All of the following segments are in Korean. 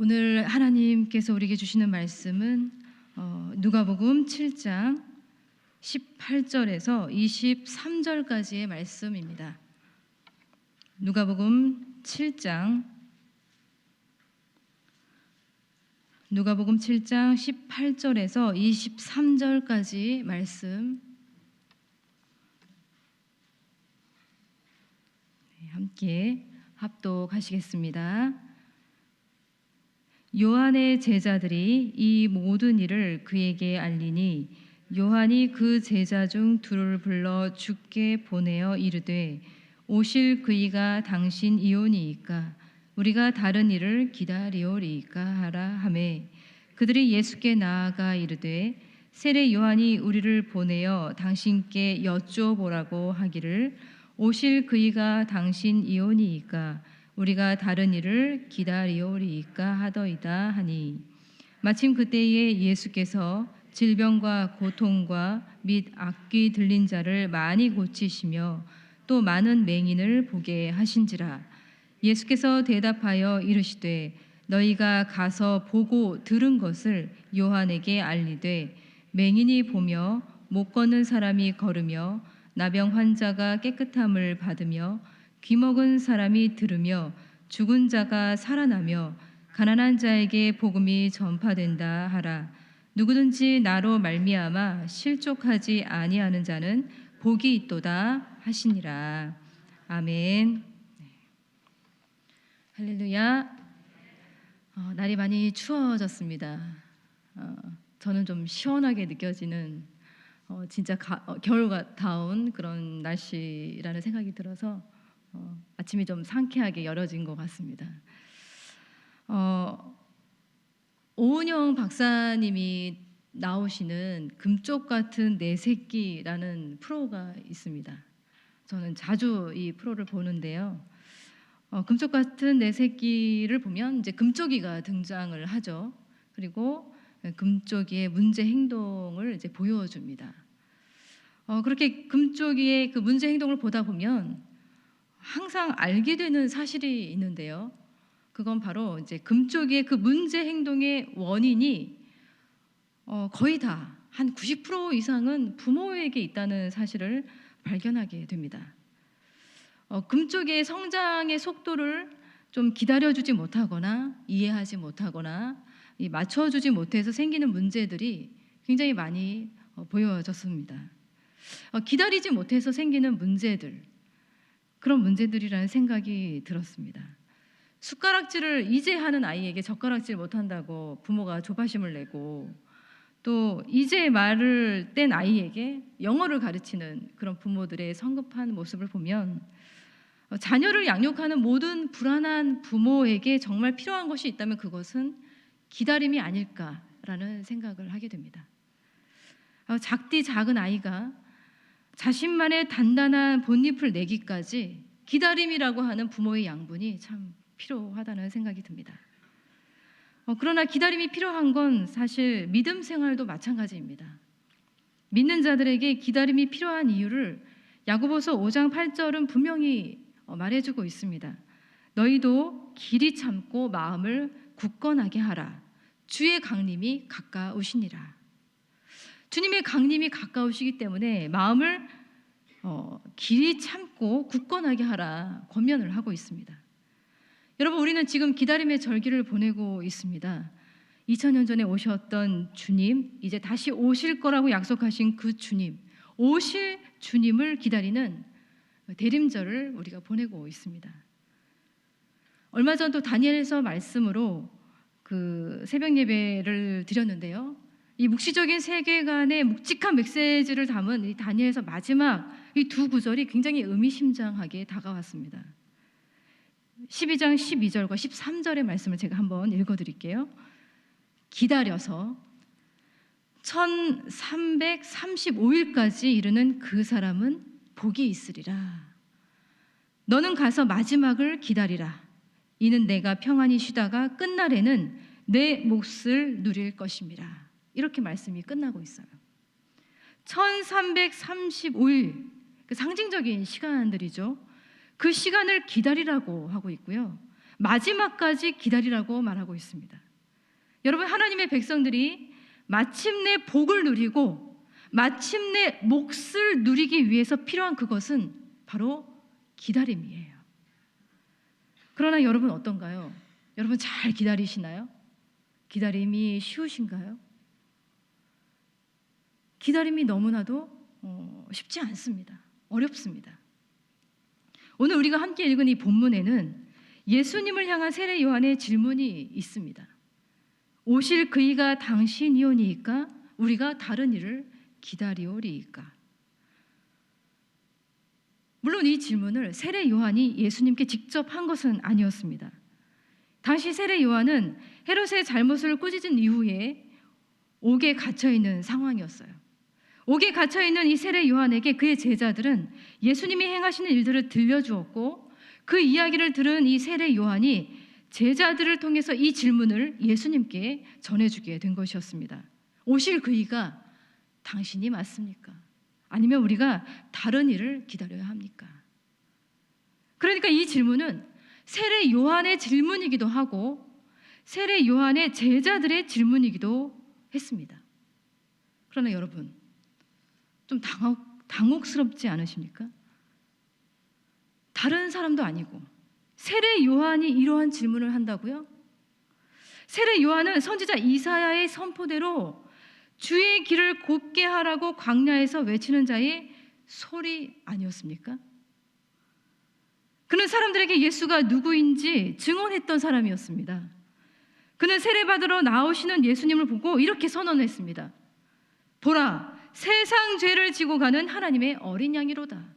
오늘 하나님께서 우리에게 주시는 말씀은 누가복음 7장 18절에서 23절까지의 말씀입니다. 누가복음 7장 18절에서 23절까지 말씀 함께 합독하시겠습니다. 요한의 제자들이 이 모든 일을 그에게 알리니 요한이 그 제자 중 둘을 불러 주께 보내어 이르되 오실 그이가 당신이오니이까 우리가 다른 일을 기다리오리이까 하라 하매 그들이 예수께 나아가 이르되 세례 요한이 우리를 보내어 당신께 여쭈어보라고 하기를 오실 그이가 당신이오니이까 우리가 다른 일을 기다리오리이까 하더이다 하니 마침 그때에 예수께서 질병과 고통과 및 악귀 들린 자를 많이 고치시며 또 많은 맹인을 보게 하신지라. 예수께서 대답하여 이르시되 너희가 가서 보고 들은 것을 요한에게 알리되 맹인이 보며 못 걷는 사람이 걸으며 나병 환자가 깨끗함을 받으며 귀먹은 사람이 들으며 죽은 자가 살아나며 가난한 자에게 복음이 전파된다 하라. 누구든지 나로 말미암아 실족하지 아니하는 자는 복이 있도다 하시니라. 아멘. 할렐루야. 날이 많이 추워졌습니다. 저는 좀 시원하게 느껴지는 진짜 겨울다운 그런 날씨라는 생각이 들어서 아침이 좀 상쾌하게 열어진 것 같습니다. 오은영 박사님이 나오시는 금쪽 같은 내 새끼라는 프로가 있습니다. 저는 자주 이 프로를 보는데요. 금쪽 같은 내 새끼를 보면 이제 금쪽이가 등장을 하죠. 그리고 금쪽이의 문제 행동을 이제 보여줍니다. 그렇게 금쪽이의 그 문제 행동을 보다 보면 항상 알게 되는 사실이 있는데요. 그건 바로 이제 금쪽이의 그 문제 행동의 원인이 거의 다 한 90% 이상은 부모에게 있다는 사실을 발견하게 됩니다. 금쪽이의 성장의 속도를 좀 기다려주지 못하거나 이해하지 못하거나 맞춰주지 못해서 생기는 문제들이 굉장히 많이 보여졌습니다. 기다리지 못해서 생기는 문제들, 그런 문제들이라는 생각이 들었습니다. 숟가락질을 이제 하는 아이에게 젓가락질 못한다고 부모가 조바심을 내고 또 이제 말을 뗀 아이에게 영어를 가르치는 그런 부모들의 성급한 모습을 보면 자녀를 양육하는 모든 불안한 부모에게 정말 필요한 것이 있다면 그것은 기다림이 아닐까라는 생각을 하게 됩니다. 작디 작은 아이가 자신만의 단단한 본잎을 내기까지 기다림이라고 하는 부모의 양분이 참 필요하다는 생각이 듭니다. 그러나 기다림이 필요한 건 사실 믿음 생활도 마찬가지입니다. 믿는 자들에게 기다림이 필요한 이유를 야고보서 5장 8절은 분명히 말해주고 있습니다. 너희도 길이 참고 마음을 굳건하게 하라. 주의 강림이 가까우시니라. 주님의 강림이 가까우시기 때문에 마음을 길이 참고 굳건하게 하라 권면을 하고 있습니다. 여러분, 우리는 지금 기다림의 절기를 보내고 있습니다. 2000년 전에 오셨던 주님, 이제 다시 오실 거라고 약속하신 그 주님, 오실 주님을 기다리는 대림절을 우리가 보내고 있습니다. 얼마 전 또 다니엘서 말씀으로 그 새벽 예배를 드렸는데요. 이 묵시적인 세계관의 묵직한 메시지를 담은 이 다니엘서 마지막 이 두 구절이 굉장히 의미심장하게 다가왔습니다. 12장 12절과 13절의 말씀을 제가 한번 읽어드릴게요. 기다려서 1335일까지 이르는 그 사람은 복이 있으리라. 너는 가서 마지막을 기다리라. 이는 내가 평안히 쉬다가 끝날에는 내 몫을 누릴 것임이라. 이렇게 말씀이 끝나고 있어요. 1335일, 그 상징적인 시간들이죠. 그 시간을 기다리라고 하고 있고요. 마지막까지 기다리라고 말하고 있습니다. 여러분, 하나님의 백성들이 마침내 복을 누리고 마침내 몫을 누리기 위해서 필요한 그것은 바로 기다림이에요. 그러나 여러분 어떤가요? 여러분 잘 기다리시나요? 기다림이 쉬우신가요? 기다림이 너무나도 쉽지 않습니다. 어렵습니다. 오늘 우리가 함께 읽은 이 본문에는 예수님을 향한 세례 요한의 질문이 있습니다. 오실 그이가 당신이오니이까 우리가 다른 이를 기다리오리이까. 물론 이 질문을 세례 요한이 예수님께 직접 한 것은 아니었습니다. 당시 세례 요한은 헤롯의 잘못을 꾸짖은 이후에 옥에 갇혀있는 상황이었어요. 옥에 갇혀있는 이 세례 요한에게 그의 제자들은 예수님이 행하시는 일들을 들려주었고, 그 이야기를 들은 이 세례 요한이 제자들을 통해서 이 질문을 예수님께 전해주게 된 것이었습니다. 오실 그이가 당신이 맞습니까? 아니면 우리가 다른 일을 기다려야 합니까? 그러니까 이 질문은 세례 요한의 질문이기도 하고 세례 요한의 제자들의 질문이기도 했습니다. 그러나 여러분, 좀 당혹스럽지 않으십니까? 다른 사람도 아니고 세례 요한이 이러한 질문을 한다고요? 세례 요한은 선지자 이사야의 선포대로 주의 길을 곧게 하라고 광야에서 외치는 자의 소리 아니었습니까? 그는 사람들에게 예수가 누구인지 증언했던 사람이었습니다. 그는 세례받으러 나오시는 예수님을 보고 이렇게 선언했습니다. 보라, 세상 죄를 지고 가는 하나님의 어린 양이로다.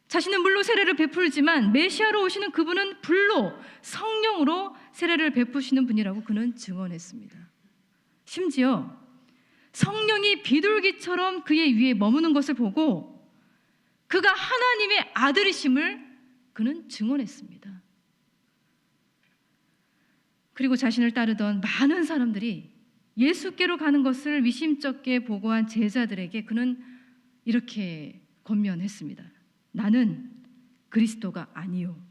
자신은 물로 세례를 베풀지만 메시아로 오시는 그분은 불로, 성령으로 세례를 베푸시는 분이라고 그는 증언했습니다. 심지어 성령이 비둘기처럼 그의 위에 머무는 것을 보고 그가 하나님의 아들이심을 그는 증언했습니다. 그리고 자신을 따르던 많은 사람들이 예수께로 가는 것을 위심쩍게 보고한 제자들에게 그는 이렇게 권면했습니다. 나는 그리스도가 아니요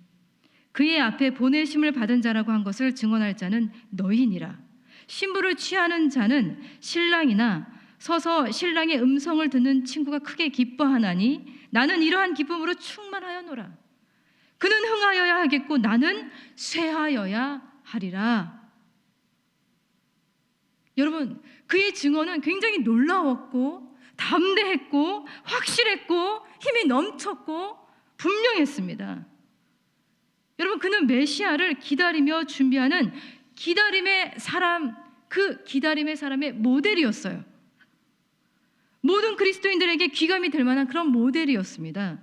그의 앞에 보내심을 받은 자라고 한 것을 증언할 자는 너희니라. 신부를 취하는 자는 신랑이나 서서 신랑의 음성을 듣는 친구가 크게 기뻐하나니 나는 이러한 기쁨으로 충만하여노라. 그는 흥하여야 하겠고 나는 쇠하여야 하리라. 여러분, 그의 증언은 굉장히 놀라웠고 담대했고 확실했고 힘이 넘쳤고 분명했습니다. 여러분, 그는 메시아를 기다리며 준비하는 기다림의 사람, 그 기다림의 사람의 모델이었어요. 모든 그리스도인들에게 귀감이 될 만한 그런 모델이었습니다.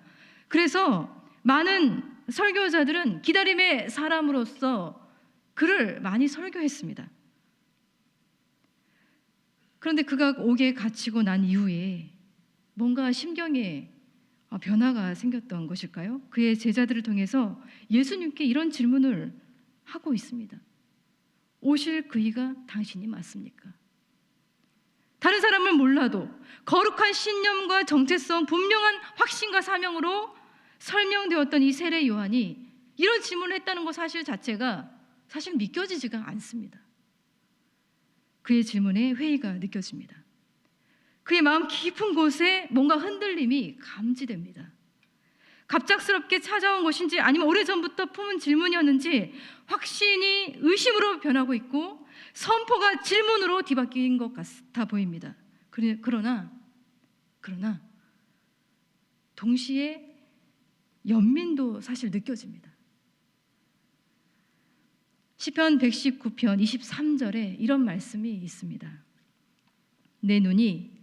그래서 많은 설교자들은 기다림의 사람으로서 그를 많이 설교했습니다. 그런데 그가 옥에 갇히고 난 이후에 뭔가 심경에 변화가 생겼던 것일까요? 그의 제자들을 통해서 예수님께 이런 질문을 하고 있습니다. 오실 그이가 당신이 맞습니까? 다른 사람을 몰라도 거룩한 신념과 정체성, 분명한 확신과 사명으로 설명되었던 이 세례 요한이 이런 질문을 했다는 것 사실 자체가 사실 믿겨지지가 않습니다. 그의 질문에 회의가 느껴집니다. 그의 마음 깊은 곳에 뭔가 흔들림이 감지됩니다. 갑작스럽게 찾아온 것인지 아니면 오래전부터 품은 질문이었는지 확신이 의심으로 변하고 있고 선포가 질문으로 뒤바뀐 것 같아 보입니다. 그러나 동시에 연민도 사실 느껴집니다. 시편 119편 23절에 이런 말씀이 있습니다. 내 눈이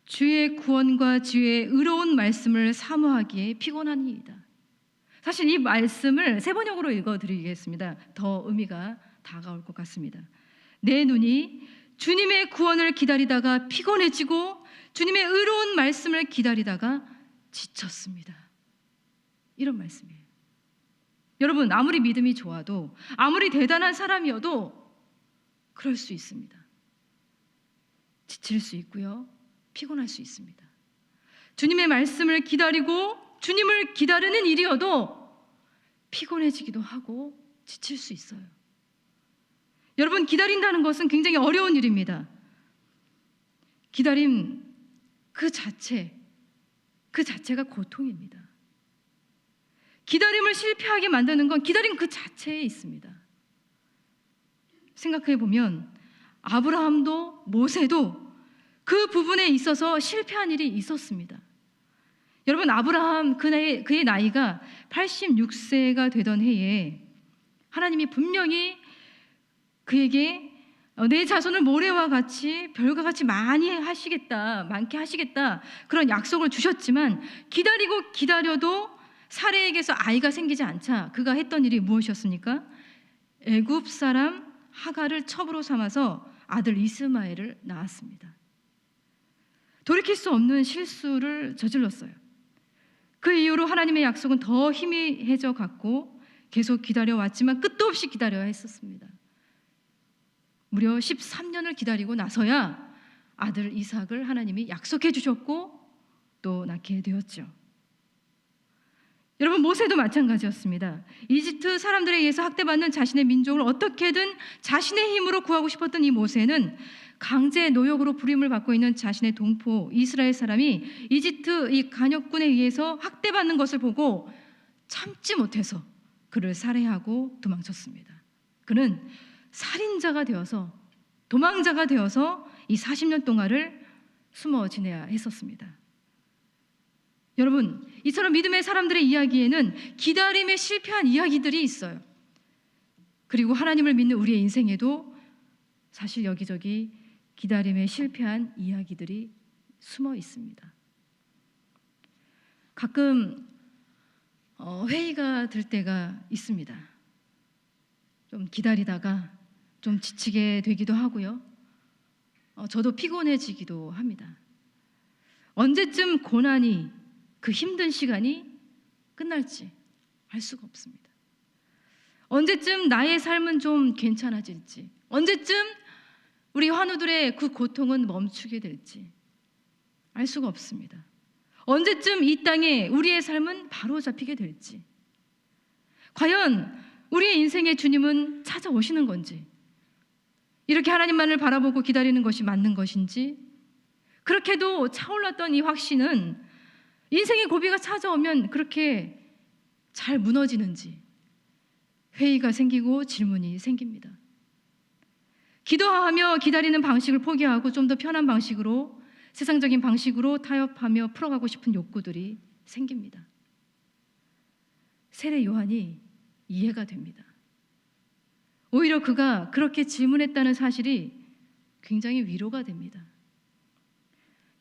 주의 구원과 주의 의로운 말씀을 사모하기에 피곤하니이다. 사실 이 말씀을 세 번역으로 읽어드리겠습니다. 더 의미가 다가올 것 같습니다. 내 눈이 주님의 구원을 기다리다가 피곤해지고 주님의 의로운 말씀을 기다리다가 지쳤습니다. 이런 말씀이에요. 여러분, 아무리 믿음이 좋아도 아무리 대단한 사람이어도 그럴 수 있습니다. 지칠 수 있고요, 피곤할 수 있습니다. 주님의 말씀을 기다리고 주님을 기다리는 일이어도 피곤해지기도 하고 지칠 수 있어요. 여러분, 기다린다는 것은 굉장히 어려운 일입니다. 기다림 그 자체가 고통입니다. 기다림을 실패하게 만드는 건 기다림 그 자체에 있습니다. 생각해 보면 아브라함도 모세도 그 부분에 있어서 실패한 일이 있었습니다. 여러분, 아브라함 그의 나이가 86세가 되던 해에 하나님이 분명히 그에게 내 자손을 모래와 같이 별과 같이 많게 하시겠다 그런 약속을 주셨지만 기다리고 기다려도 사레에게서 아이가 생기지 않자 그가 했던 일이 무엇이었습니까? 애굽 사람 하갈을 첩으로 삼아서 아들 이스마엘을 낳았습니다. 돌이킬 수 없는 실수를 저질렀어요. 그 이후로 하나님의 약속은 더 희미해져 갔고 계속 기다려왔지만 끝도 없이 기다려야 했었습니다. 무려 13년을 기다리고 나서야 아들 이삭을 하나님이 약속해 주셨고 또 낳게 되었죠. 여러분, 모세도 마찬가지였습니다. 이집트 사람들에 의해서 학대받는 자신의 민족을 어떻게든 자신의 힘으로 구하고 싶었던 이 모세는 강제 노역으로 부림을 받고 있는 자신의 동포 이스라엘 사람이 이집트 이 간역군에 의해서 학대받는 것을 보고 참지 못해서 그를 살해하고 도망쳤습니다. 그는 살인자가 되어서 도망자가 되어서 이 40년 동안을 숨어 지내야 했었습니다. 여러분, 이처럼 믿음의 사람들의 이야기에는 기다림에 실패한 이야기들이 있어요. 그리고 하나님을 믿는 우리의 인생에도 사실 여기저기 기다림에 실패한 이야기들이 숨어 있습니다. 가끔 회의가 들 때가 있습니다. 좀 기다리다가 좀 지치게 되기도 하고요. 저도 피곤해지기도 합니다. 언제쯤 고난이 그 힘든 시간이 끝날지 알 수가 없습니다. 언제쯤 나의 삶은 좀 괜찮아질지, 언제쯤 우리 환우들의 그 고통은 멈추게 될지 알 수가 없습니다. 언제쯤 이 땅에 우리의 삶은 바로 잡히게 될지, 과연 우리의 인생의 주님은 찾아오시는 건지, 이렇게 하나님만을 바라보고 기다리는 것이 맞는 것인지, 그렇게도 차올랐던 이 확신은 인생의 고비가 찾아오면 그렇게 잘 무너지는지 회의가 생기고 질문이 생깁니다. 기도하며 기다리는 방식을 포기하고 좀 더 편한 방식으로, 세상적인 방식으로 타협하며 풀어가고 싶은 욕구들이 생깁니다. 세례 요한이 이해가 됩니다. 오히려 그가 그렇게 질문했다는 사실이 굉장히 위로가 됩니다.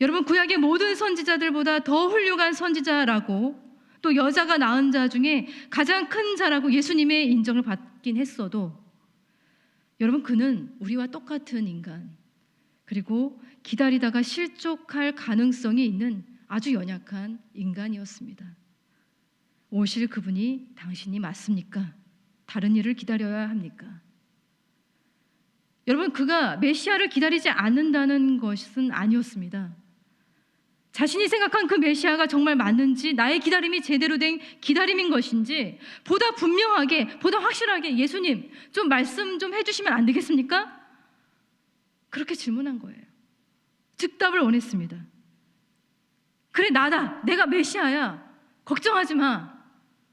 여러분, 구약의 모든 선지자들보다 더 훌륭한 선지자라고, 또 여자가 낳은 자 중에 가장 큰 자라고 예수님의 인정을 받긴 했어도, 여러분, 그는 우리와 똑같은 인간, 그리고 기다리다가 실족할 가능성이 있는 아주 연약한 인간이었습니다. 오실 그분이 당신이 맞습니까? 다른 일을 기다려야 합니까? 여러분, 그가 메시아를 기다리지 않는다는 것은 아니었습니다. 자신이 생각한 그 메시아가 정말 맞는지, 나의 기다림이 제대로 된 기다림인 것인지 보다 분명하게, 보다 확실하게, 예수님 좀 말씀 좀 해주시면 안 되겠습니까? 그렇게 질문한 거예요. 즉답을 원했습니다. 그래, 나다, 내가 메시아야, 걱정하지 마,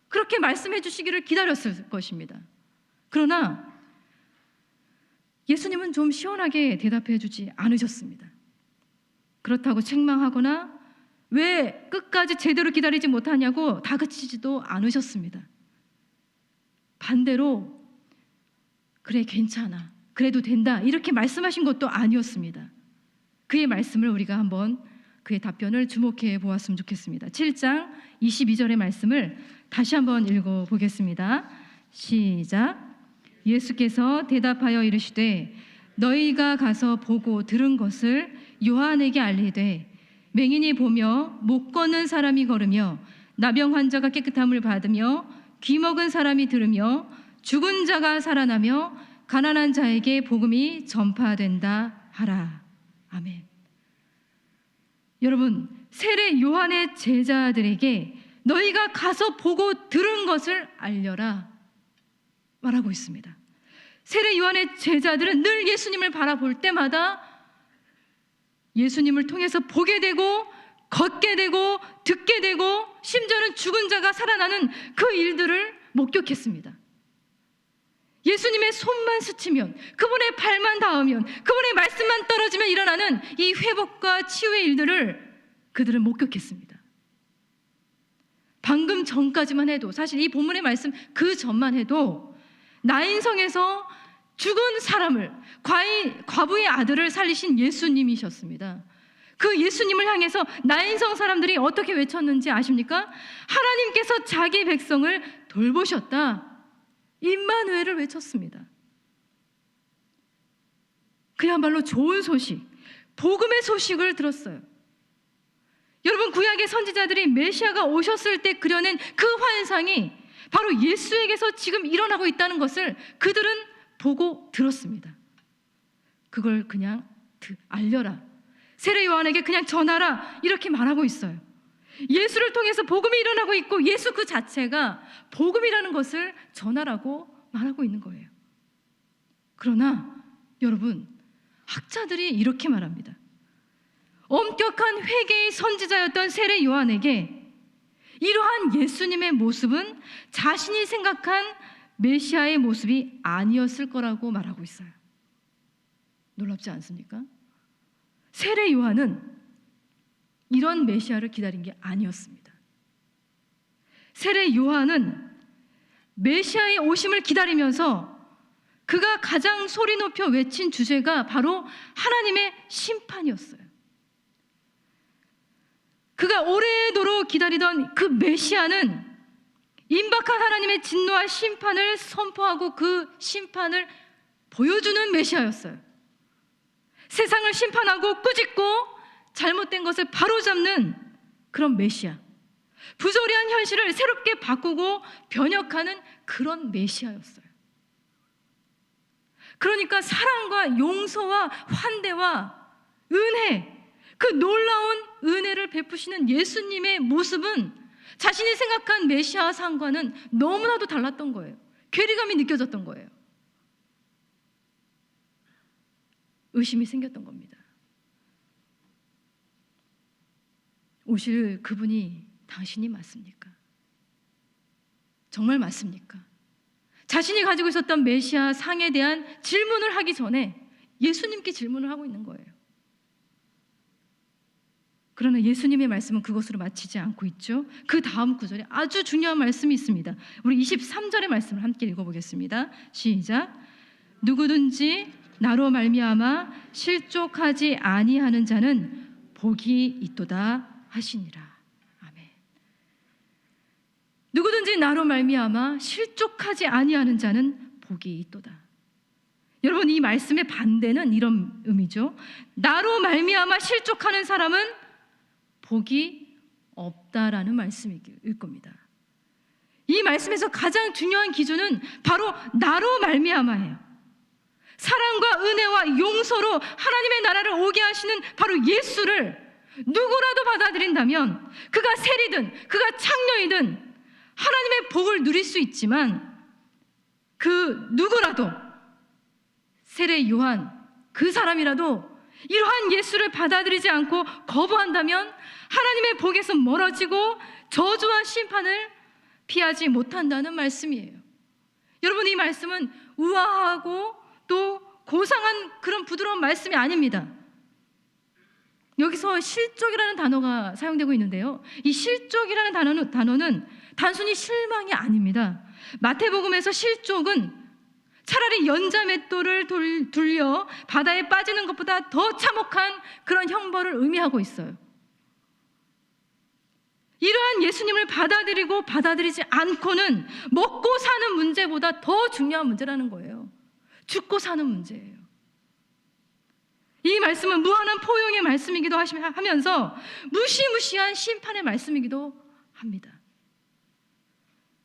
그렇게 말씀해 주시기를 기다렸을 것입니다. 그러나 예수님은 좀 시원하게 대답해 주지 않으셨습니다. 그렇다고 책망하거나 왜 끝까지 제대로 기다리지 못하냐고 다그치지도 않으셨습니다. 반대로 그래, 괜찮아, 그래도 된다, 이렇게 말씀하신 것도 아니었습니다. 그의 말씀을 우리가 한번, 그의 답변을 주목해 보았으면 좋겠습니다. 7장 22절의 말씀을 다시 한번 읽어보겠습니다. 시작. 예수께서 대답하여 이르시되 너희가 가서 보고 들은 것을 요한에게 알리되, 맹인이 보며 못 걷는 사람이 걸으며 나병 환자가 깨끗함을 받으며 귀 먹은 사람이 들으며 죽은 자가 살아나며 가난한 자에게 복음이 전파된다 하라. 아멘. 여러분, 세례 요한의 제자들에게 너희가 가서 보고 들은 것을 알려라 말하고 있습니다. 세례 요한의 제자들은 늘 예수님을 바라볼 때마다 예수님을 통해서 보게 되고 걷게 되고 듣게 되고 심지어는 죽은 자가 살아나는 그 일들을 목격했습니다. 예수님의 손만 스치면, 그분의 발만 닿으면, 그분의 말씀만 떨어지면 일어나는 이 회복과 치유의 일들을 그들은 목격했습니다. 방금 전까지만 해도, 사실 이 본문의 말씀 그 전만 해도 나인성에서 죽은 사람을, 과부의 아들을 살리신 예수님이셨습니다. 그 예수님을 향해서 나인성 사람들이 어떻게 외쳤는지 아십니까? 하나님께서 자기 백성을 돌보셨다, 임마누엘을 외쳤습니다. 그야말로 좋은 소식, 복음의 소식을 들었어요. 여러분, 구약의 선지자들이 메시아가 오셨을 때 그려낸 그 환상이 바로 예수에게서 지금 일어나고 있다는 것을 그들은 보고 들었습니다. 그걸 그냥 알려라, 세례 요한에게 그냥 전하라, 이렇게 말하고 있어요. 예수를 통해서 복음이 일어나고 있고 예수 그 자체가 복음이라는 것을 전하라고 말하고 있는 거예요. 그러나 여러분, 학자들이 이렇게 말합니다. 엄격한 회개의 선지자였던 세례 요한에게 이러한 예수님의 모습은 자신이 생각한 메시아의 모습이 아니었을 거라고 말하고 있어요. 놀랍지 않습니까? 세례 요한은 이런 메시아를 기다린 게 아니었습니다. 세례 요한은 메시아의 오심을 기다리면서 그가 가장 소리 높여 외친 주제가 바로 하나님의 심판이었어요. 그가 오래도록 기다리던 그 메시아는 임박한 하나님의 진노와 심판을 선포하고 그 심판을 보여주는 메시아였어요. 세상을 심판하고 꾸짖고 잘못된 것을 바로잡는 그런 메시아, 부조리한 현실을 새롭게 바꾸고 변혁하는 그런 메시아였어요. 그러니까 사랑과 용서와 환대와 은혜, 그 놀라운 은혜를 베푸시는 예수님의 모습은 자신이 생각한 메시아 상과는 너무나도 달랐던 거예요. 괴리감이 느껴졌던 거예요. 의심이 생겼던 겁니다. 오실 그분이 당신이 맞습니까? 정말 맞습니까? 자신이 가지고 있었던 메시아 상에 대한 질문을 하기 전에 예수님께 질문을 하고 있는 거예요. 그러나 예수님의 말씀은 그것으로 마치지 않고 있죠. 그 다음 구절에 아주 중요한 말씀이 있습니다. 우리 23절의 말씀을 함께 읽어보겠습니다. 시작. 누구든지 나로 말미암아 실족하지 아니하는 자는 복이 있도다 하시니라. 아멘. 누구든지 나로 말미암아 실족하지 아니하는 자는 복이 있도다. 여러분, 이 말씀의 반대는 이런 의미죠. 나로 말미암아 실족하는 사람은 복이 없다라는 말씀일 겁니다. 이 말씀에서 가장 중요한 기준은 바로 나로 말미암아예요. 사랑과 은혜와 용서로 하나님의 나라를 오게 하시는 바로 예수를 누구라도 받아들인다면, 그가 세리든 그가 창녀이든 하나님의 복을 누릴 수 있지만, 그 누구라도, 세례 요한 그 사람이라도 이러한 예수를 받아들이지 않고 거부한다면 하나님의 복에서 멀어지고 저주와 심판을 피하지 못한다는 말씀이에요. 여러분, 이 말씀은 우아하고 또 고상한 그런 부드러운 말씀이 아닙니다. 여기서 실족이라는 단어가 사용되고 있는데요, 이 실족이라는 단어는 단순히 실망이 아닙니다. 마태복음에서 실족은 차라리 연자맷돌을 둘려 바다에 빠지는 것보다 더 참혹한 그런 형벌을 의미하고 있어요. 이러한 예수님을 받아들이고 받아들이지 않고는 먹고 사는 문제보다 더 중요한 문제라는 거예요. 죽고 사는 문제예요. 이 말씀은 무한한 포용의 말씀이기도 하면서 무시무시한 심판의 말씀이기도 합니다.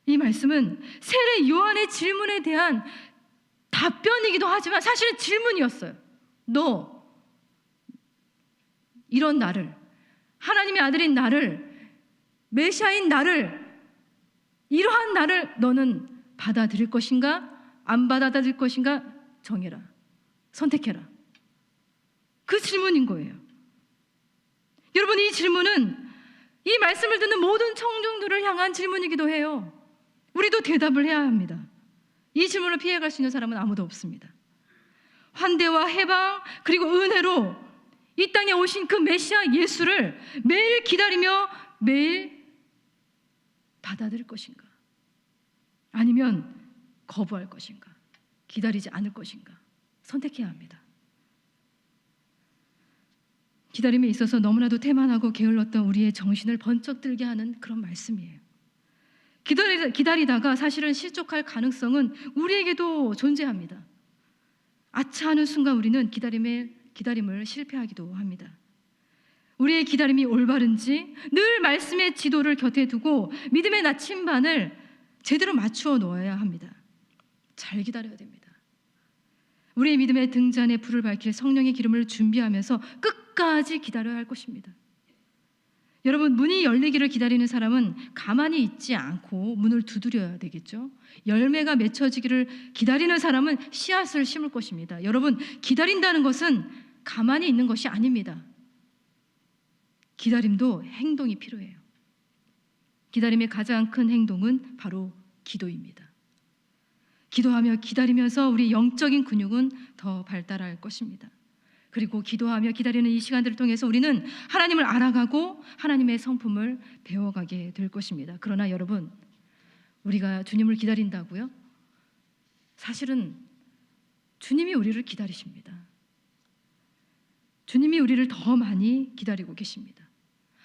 이 말씀은 세례 요한의 질문에 대한 답변이기도 하지만 사실은 질문이었어요. 너 이런 나를, 하나님의 아들인 나를 메시아인 나를, 이러한 나를 너는 받아들일 것인가 안 받아들일 것인가 정해라. 선택해라. 그 질문인 거예요. 여러분, 이 질문은 이 말씀을 듣는 모든 청중들을 향한 질문이기도 해요. 우리도 대답을 해야 합니다. 이 질문을 피해갈 수 있는 사람은 아무도 없습니다. 환대와 해방 그리고 은혜로 이 땅에 오신 그 메시아 예수를 매일 기다리며 매일 받아들일 것인가, 아니면 거부할 것인가, 기다리지 않을 것인가 선택해야 합니다. 기다림에 있어서 너무나도 태만하고 게을렀던 우리의 정신을 번쩍 들게 하는 그런 말씀이에요. 기다리다가 사실은 실족할 가능성은 우리에게도 존재합니다. 아차하는 순간 우리는 기다림을 실패하기도 합니다. 우리의 기다림이 올바른지 늘 말씀의 지도를 곁에 두고 믿음의 나침반을 제대로 맞추어 놓아야 합니다. 잘 기다려야 됩니다. 우리의 믿음의 등잔에 불을 밝힐 성령의 기름을 준비하면서 끝까지 기다려야 할 것입니다. 여러분, 문이 열리기를 기다리는 사람은 가만히 있지 않고 문을 두드려야 되겠죠. 열매가 맺혀지기를 기다리는 사람은 씨앗을 심을 것입니다. 여러분, 기다린다는 것은 가만히 있는 것이 아닙니다. 기다림도 행동이 필요해요. 기다림의 가장 큰 행동은 바로 기도입니다. 기도하며 기다리면서 우리 영적인 근육은 더 발달할 것입니다. 그리고 기도하며 기다리는 이 시간들을 통해서 우리는 하나님을 알아가고 하나님의 성품을 배워가게 될 것입니다. 그러나 여러분, 우리가 주님을 기다린다고요? 사실은 주님이 우리를 기다리십니다. 주님이 우리를 더 많이 기다리고 계십니다.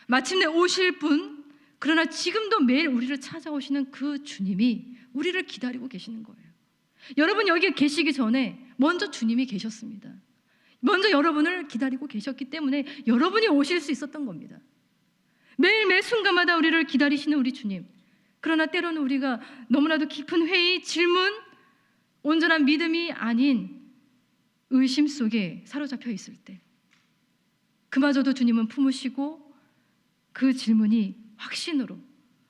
마침내 오실 분, 그러나 지금도 매일 우리를 찾아오시는 그 주님이 우리를 기다리고 계시는 거예요. 여러분, 여기 계시기 전에 먼저 주님이 계셨습니다. 먼저 여러분을 기다리고 계셨기 때문에 여러분이 오실 수 있었던 겁니다. 매일 매 순간마다 우리를 기다리시는 우리 주님. 그러나 때로는 우리가 너무나도 깊은 회의, 질문, 온전한 믿음이 아닌 의심 속에 사로잡혀 있을 때 그마저도 주님은 품으시고 그 질문이 확신으로,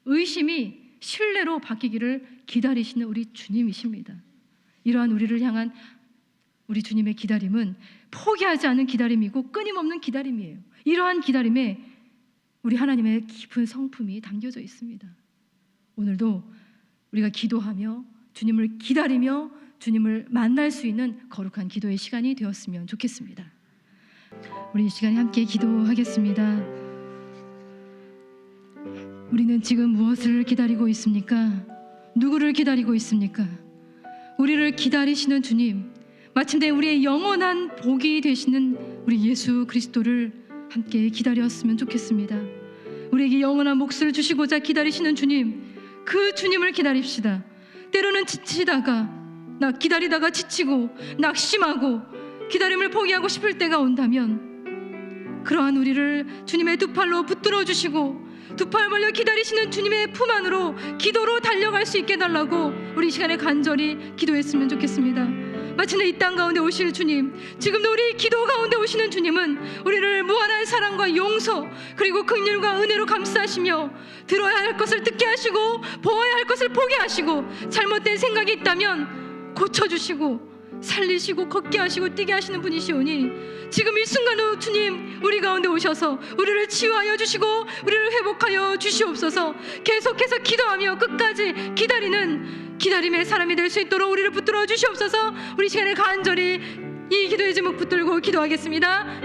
의심이 신뢰로 바뀌기를 기다리시는 우리 주님이십니다. 이러한 우리를 향한 우리 주님의 기다림은 포기하지 않은 기다림이고 끊임없는 기다림이에요. 이러한 기다림에 우리 하나님의 깊은 성품이 담겨져 있습니다. 오늘도 우리가 기도하며 주님을 기다리며 주님을 만날 수 있는 거룩한 기도의 시간이 되었으면 좋겠습니다. 우리 이 시간에 함께 기도하겠습니다. 우리는 지금 무엇을 기다리고 있습니까? 누구를 기다리고 있습니까? 우리를 기다리시는 주님, 마침내 우리의 영원한 복이 되시는 우리 예수 그리스도를 함께 기다렸으면 좋겠습니다. 우리에게 영원한 몫을 주시고자 기다리시는 주님, 그 주님을 기다립시다. 때로는 기다리다가 지치고 낙심하고 기다림을 포기하고 싶을 때가 온다면 그러한 우리를 주님의 두 팔로 붙들어 주시고 두 팔 벌려 기다리시는 주님의 품 안으로 기도로 달려갈 수 있게 해달라고 우리 이 시간에 간절히 기도했으면 좋겠습니다. 마침내 이 땅 가운데 오실 주님, 지금도 우리 기도 가운데 오시는 주님은 우리를 무한한 사랑과 용서 그리고 긍휼과 은혜로 감싸시며 들어야 할 것을 듣게 하시고 보아야 할 것을 보게 하시고 잘못된 생각이 있다면 고쳐주시고 살리시고 걷게 하시고 뛰게 하시는 분이시오니 지금 이 순간도 주님 우리 가운데 오셔서 우리를 치유하여 주시고 우리를 회복하여 주시옵소서. 계속해서 기도하며 끝까지 기다리는 기다림의 사람이 될 수 있도록 우리를 붙들어 주시옵소서. 우리 시간에 간절히 이 기도의 제목 붙들고 기도하겠습니다.